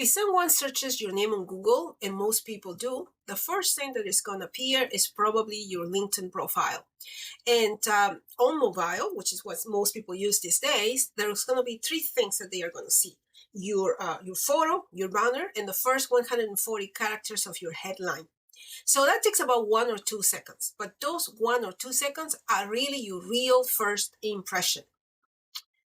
If someone searches your name on Google, and most people do, the first thing that is going to appear is probably your LinkedIn profile. And on mobile, which is what most people use these days, there's going to be three things that they are going to see. Your photo, your banner, and the first 140 characters of your headline. So that takes about 1 or 2 seconds. But those 1 or 2 seconds are really your real first impression.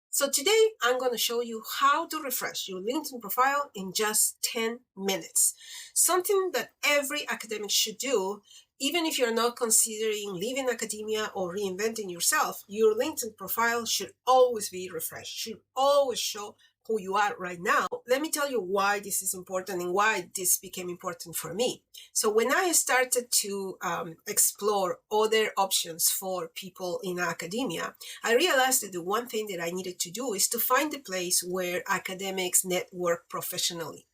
So today I'm going to show you how to refresh your LinkedIn profile in just 10 minutes. Something that every academic should do, even if you're not considering leaving academia or reinventing yourself. Your LinkedIn profile should always be refreshed, should always show who you are right now. Let me tell you why this is important and why this became important for me. So when I started to explore other options for people in academia, I realized that the one thing that I needed to do is to find a place where academics network professionally.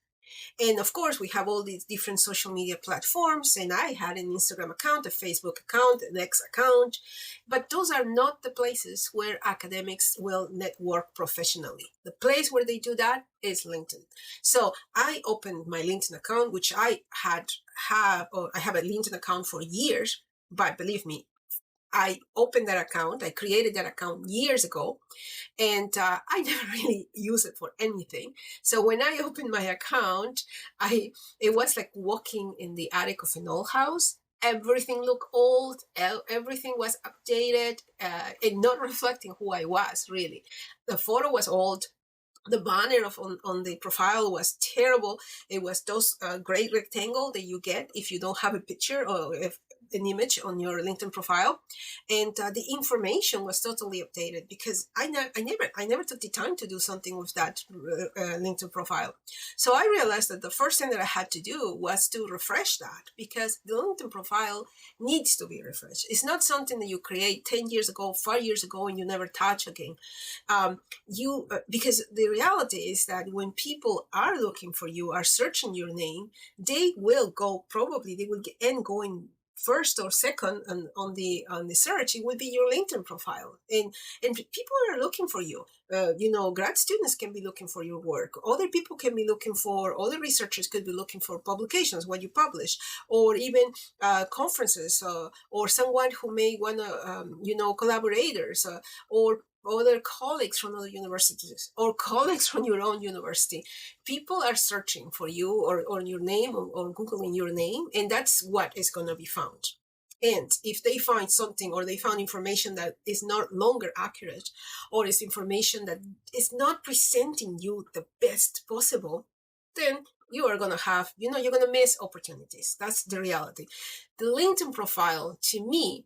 And of course, we have all these different social media platforms, and I had an Instagram account, a Facebook account, an X account, but those are not the places where academics will network professionally. The place where they do that is LinkedIn. So I opened my LinkedIn account, which I have a LinkedIn account for years, but believe me, I opened that account, I created that account years ago, and I never really use it for anything. So when I opened my account, it was like walking in the attic of an old house. Everything looked old, everything was updated, and not reflecting who I was, really. The photo was old. The banner on the profile was terrible. It was those gray rectangle that you get if you don't have a picture or if an image on your LinkedIn profile, and the information was totally updated because I never took the time to do something with that LinkedIn profile. So I realized that the first thing that I had to do was to refresh that, because the LinkedIn profile needs to be refreshed. It's not something that you create 10 years ago, 5 years ago, and you never touch again. Because the reality is that when people are looking for you, are searching your name, they will end going first or second on the search. It will be your LinkedIn profile, and people are looking for you. Grad students can be looking for your work. Other people can be looking for, other researchers could be looking for publications, what you publish, or even conferences, or someone who may want to, collaborators, or other colleagues from other universities, or colleagues from your own university. People are searching for you or your name, or Googling your name, and that's what is going to be found. And if they find something, or they found information that is not longer accurate, or is information that is not presenting you the best possible, then you are going to have, you're going to miss opportunities. That's the reality. The LinkedIn profile, to me,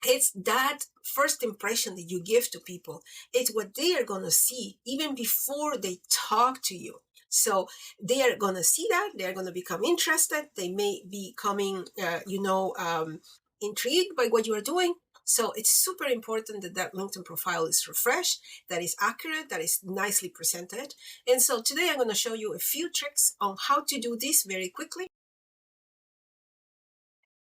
it's that first impression that you give to people. It's what they are going to see even before they talk to you. So they are going to see that. They're going to become interested. They may be coming, intrigued by what you are doing. So it's super important that LinkedIn profile is refreshed, that is accurate, that is nicely presented. And so today I'm going to show you a few tricks on how to do this very quickly.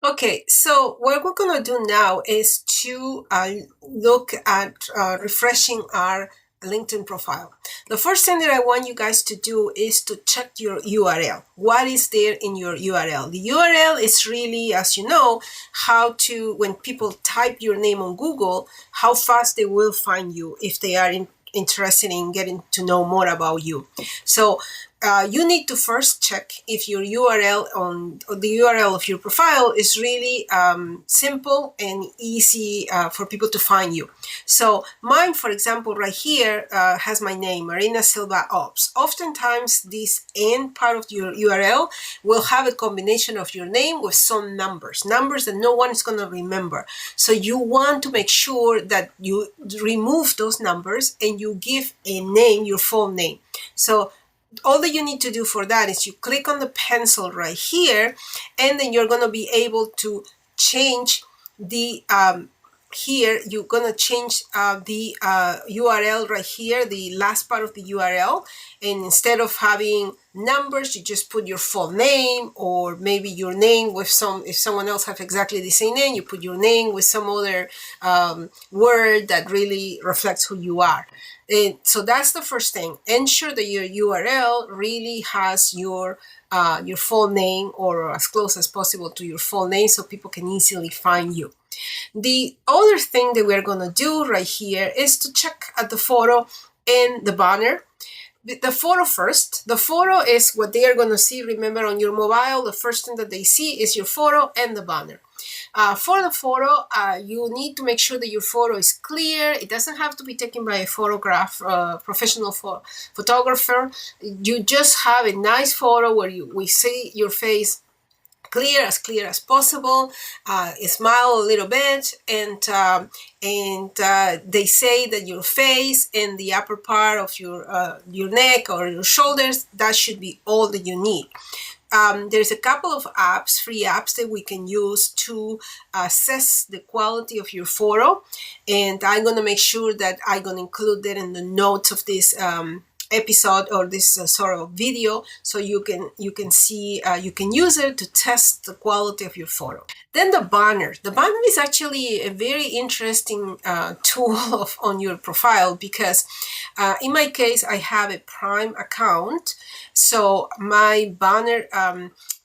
Okay, so what we're going to do now is to look at refreshing our LinkedIn profile. The first thing that I want you guys to do is to check your URL. What is there in your URL? The URL is really, as you know, when people type your name on Google, how fast they will find you if they are interested in getting to know more about you. So you need to first check if your URL the URL of your profile is really simple and easy for people to find you. So mine, for example, right here has my name, Marina Silva Ops. Oftentimes, this end part of your URL will have a combination of your name with some numbers that no one is going to remember. So you want to make sure that you remove those numbers and you give a name, your full name. So all that you need to do for that is you click on the pencil right here, and then you're going to be able to change the here you're going to change the URL right here, the last part of the URL, and instead of having numbers, you just put your full name, or maybe your name with if someone else has exactly the same name, you put your name with some other word that really reflects who you are. And so that's the first thing. Ensure that your URL really has your full name, or as close as possible to your full name, so people can easily find you. The other thing that we're going to do right here is to check at the photo and the banner. The photo first. The photo is what they are going to see. Remember, on your mobile, the first thing that they see is your photo and the banner. For the photo, you need to make sure that your photo is clear. It doesn't have to be taken by a professional photographer. You just have a nice photo where we see your face clear as possible. Smile a little bit, and they say that your face and the upper part of your neck or your shoulders, that should be all that you need. There's a couple of apps, free apps, that we can use to assess the quality of your photo, and I'm going to make sure that I'm going to include that in the notes of this episode, or this sort of video, so you can see, you can use it to test the quality of your photo. Then the banner. The banner is actually a very interesting tool on your profile, because in my case, I have a Prime account, so my banner,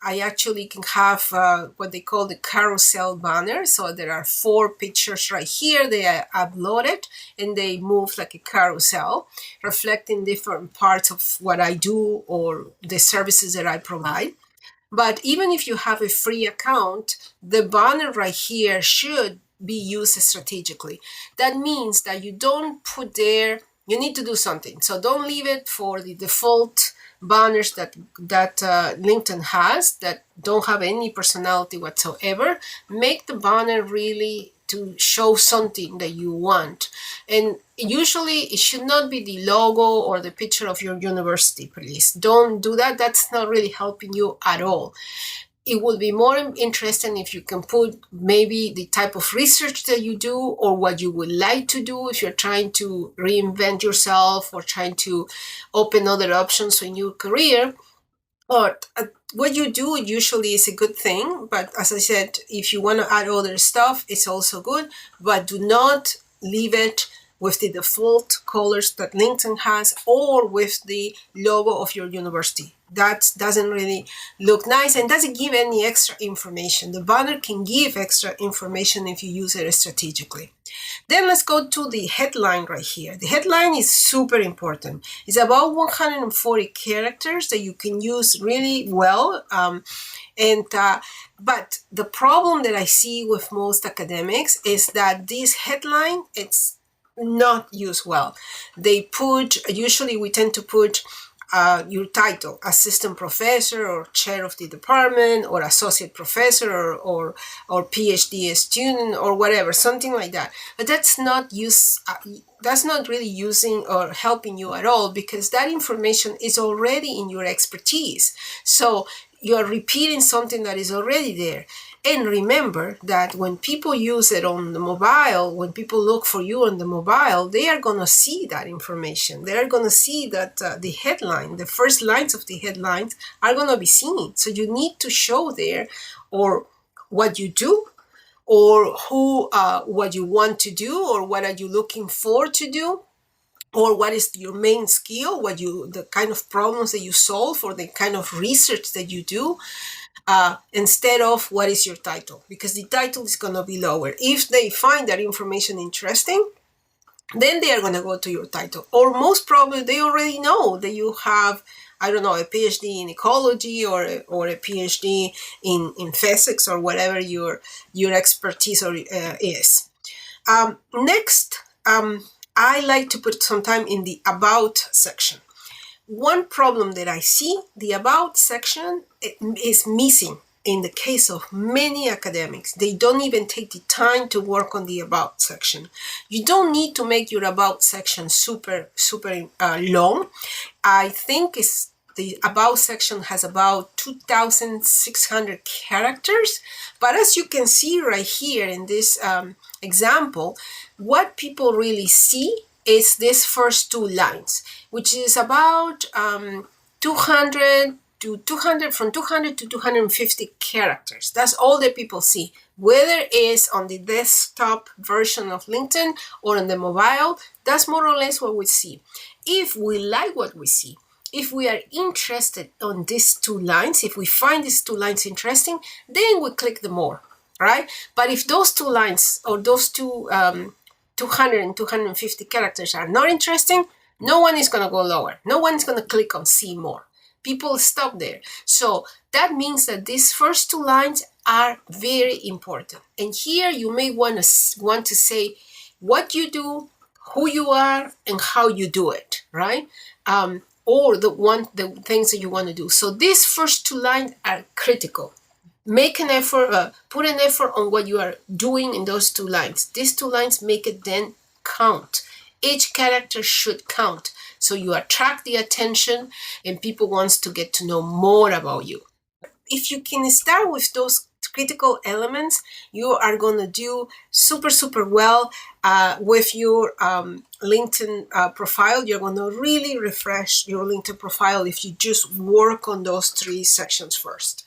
I actually can have what they call the carousel banner. So there are 4 pictures right here. They are uploaded and they move like a carousel, reflecting different parts of what I do or the services that I provide. But even if you have a free account, the banner right here should be used strategically. That means that you don't put there, you need to do something. So don't leave it for the default banners that LinkedIn has, that don't have any personality whatsoever. Make the banner really to show something that you want. And usually it should not be the logo or the picture of your university, please. Don't do that. That's not really helping you at all. It will be more interesting if you can put maybe the type of research that you do, or what you would like to do if you're trying to reinvent yourself or trying to open other options in your career. Or what you do usually is a good thing, but as I said, if you want to add other stuff, it's also good, but do not leave it with the default colors that LinkedIn has, or with the logo of your university. That doesn't really look nice and doesn't give any extra information. The banner can give extra information if you use it strategically. Then let's go to the headline right here. The headline is super important. It's about 140 characters that you can use really well. But the problem that I see with most academics is that this headline, it's not used well. Usually we tend to put your title, assistant professor or chair of the department, or associate professor, or PhD student, or whatever, something like that. But that's not really using or helping you at all, because that information is already in your expertise. So you're repeating something that is already there. And remember that when people use it on the mobile, when people look for you on the mobile, they are going to see that information. They are going to see that the headline, the first lines of the headlines are going to be seen. So you need to show there, or what you do, or what you want to do, or what are you looking for to do, or what is your main skill, the kind of problems that you solve, or the kind of research that you do. Instead of what is your title, because the title is going to be lower. If they find that information interesting, then they are going to go to your title. Or most probably they already know that you have, I don't know, a PhD in ecology, or a PhD in physics, or whatever your expertise is. Next, I like to put some time in the about section. One problem that I see, the about section is missing in the case of many academics. They don't even take the time to work on the about section. You don't need to make your about section super long. I think the about section has about 2,600 characters. But as you can see right here in this example, what people really see is this first 2 lines, which is about 200 to 200, from 200 to 250 characters. That's all that people see, whether it's on the desktop version of LinkedIn or on the mobile. That's more or less what we see. If we like what we see, if we are interested on these two lines, if we find these two lines interesting, then we click the more, right? But if those two lines or those two 200 and 250 characters are not interesting, no one is going to go lower. No one is going to click on see more. People stop there. So that means that these first two lines are very important. And here you may want to say what you do, who you are, and how you do it, right? Or the things that you want to do. So these first two lines are critical. Make an effort, put an effort on what you are doing in those two lines. These two lines make it then count. Each character should count. So you attract the attention and people want to get to know more about you. If you can start with those critical elements, you are going to do super, super well with your LinkedIn profile. You're going to really refresh your LinkedIn profile if you just work on those three sections first.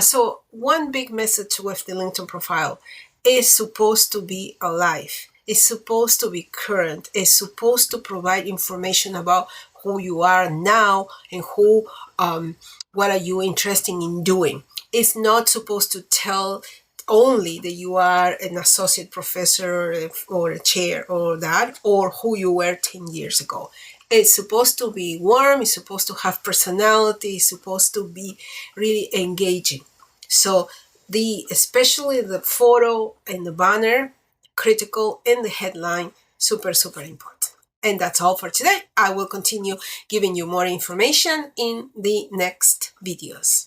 So one big message with the LinkedIn profile is supposed to be alive. It's supposed to be current. It's supposed to provide information about who you are now and what are you interested in doing. It's not supposed to tell only that you are an associate professor or a chair or that, or who you were 10 years ago. It's supposed to be warm. It's supposed to have personality. It's supposed to be really engaging. So especially the photo and the banner, critical, and the headline, super, super important. And that's all for today. I will continue giving you more information in the next videos.